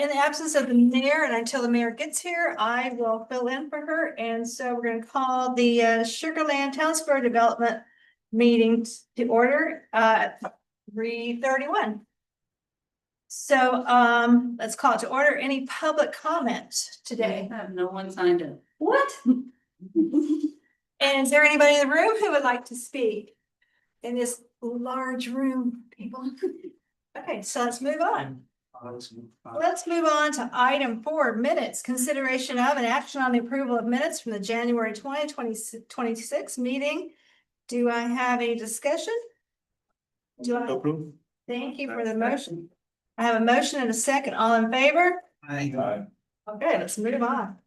in the absence of the mayor and until the mayor gets here, I will fill in for her. And so we're going to call the Sugarland Town Square Development meeting to order at 3:31. So let's call it to order. Any public comments today? I have no one signed up. What? And is there anybody in the room who would like to speak in this large room, people? Okay, so let's move on. Let's move on to item 4, minutes. Consideration of and action on the approval of minutes from the January 2026 meeting. Do I have any discussion? Thank you for the motion. I have a motion and a second. All in favor? Aye. Okay, let's move on.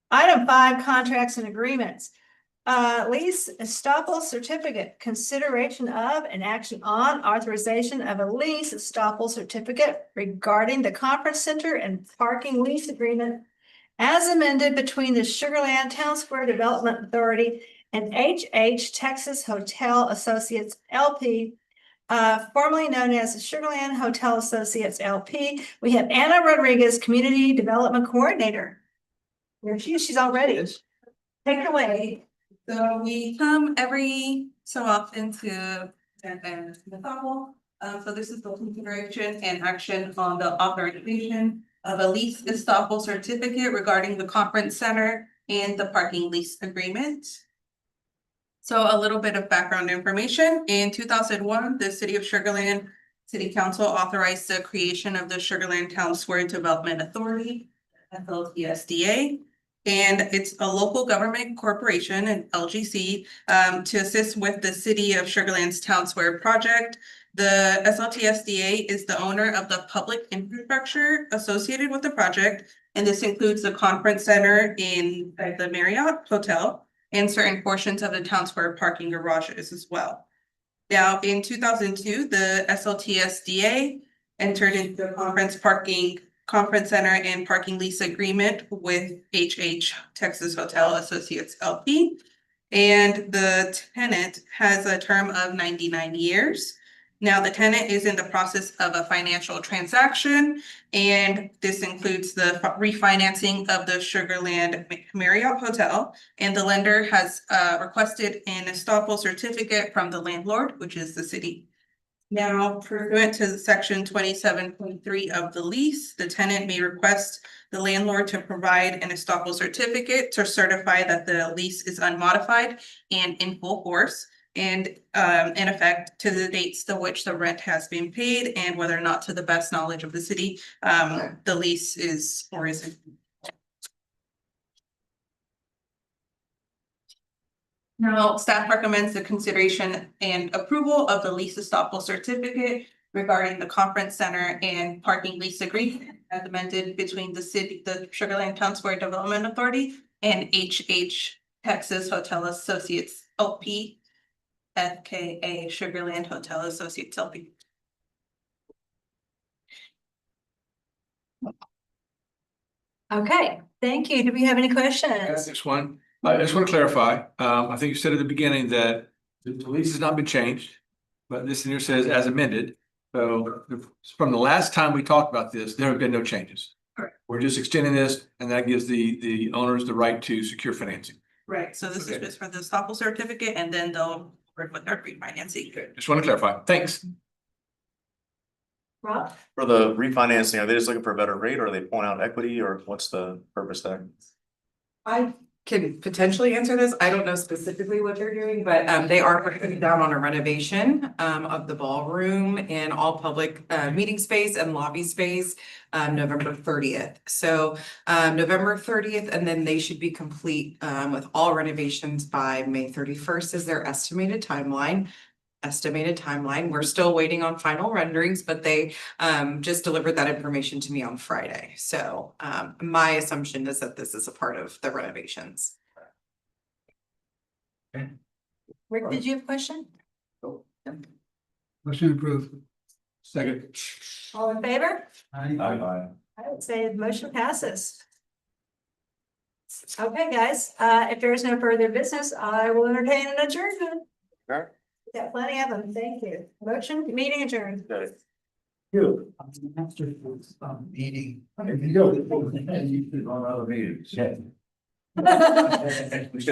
Item 5, contracts and agreements. Lease estoppel certificate, consideration of and action on authorization of a lease estoppel certificate regarding the conference center and parking lease agreement as amended between the Sugarland Town Square Development Authority and HH Texas Hotel Associates LP, formerly known as the Sugarland Hotel Associates LP. We have Anna Rodriguez, Community Development Coordinator. There she is. She's all ready. Take it away. So we come every so often to the couple. So this is the consideration and action on the authorization of a lease estoppel certificate regarding the conference center and the parking lease agreement. So a little bit of background information. In 2001, the City of Sugarland City Council authorized the creation of the Sugarland Town Square Development Authority, FLTSDA. And it's a local government corporation, an LGC, to assist with the City of Sugarland's Town Square project. The SLTSDA is the owner of the public infrastructure associated with the project, and this includes the conference center in the Marriott Hotel and certain portions of the Town Square parking garages as well. Now, in 2002, the SLTSDA entered into the conference center and parking lease agreement with HH Texas Hotel Associates LP. And the tenant has a term of 99 years. Now the tenant is in the process of a financial transaction, and this includes the refinancing of the Sugarland Marriott Hotel. And the lender has requested an estoppel certificate from the landlord, which is the city. Now, pursuant to section 27.3 of the lease, the tenant may request the landlord to provide an estoppel certificate to certify that the lease is unmodified and in full force and in effect to the dates to which the rent has been paid and whether or not, to the best knowledge of the city, the lease is or isn't. Now, staff recommends the consideration and approval of the lease estoppel certificate regarding the conference center and parking lease agreement as amended between the Sugarland Town Square Development Authority and HH Texas Hotel Associates LP, FKA Sugarland Hotel Associates LP. Okay, thank you. Do we have any questions? This one, I just want to clarify. I think you said at the beginning that the lease has not been changed, but this in here says as amended. So from the last time we talked about this, there have been no changes. Correct. We're just extending this, and that gives the owners the right to secure financing. Right, so this is just for the estoppel certificate, and then they'll work with their refinancing. Okay, just want to clarify. Thanks. Rob? For the refinancing, are they just looking for a better rate, or are they pulling out equity, or what's the purpose there? I can potentially answer this. I don't know specifically what they're doing, but they are putting down on a renovation of the ballroom and all public meeting space and lobby space November 30th. So November 30th, and then they should be complete with all renovations by May 31st is their estimated timeline. We're still waiting on final renderings, but they just delivered that information to me on Friday. So my assumption is that this is a part of the renovations. Rick, did you have a question? Motion approved. Second. All in favor? Aye. I would say the motion passes. Okay, guys, if there is no further business, I will entertain an adjournment. Sure. Got plenty of them. Thank you. Motion, meeting adjourned. Okay. You. Meeting. If you go, you should on other meetings. We just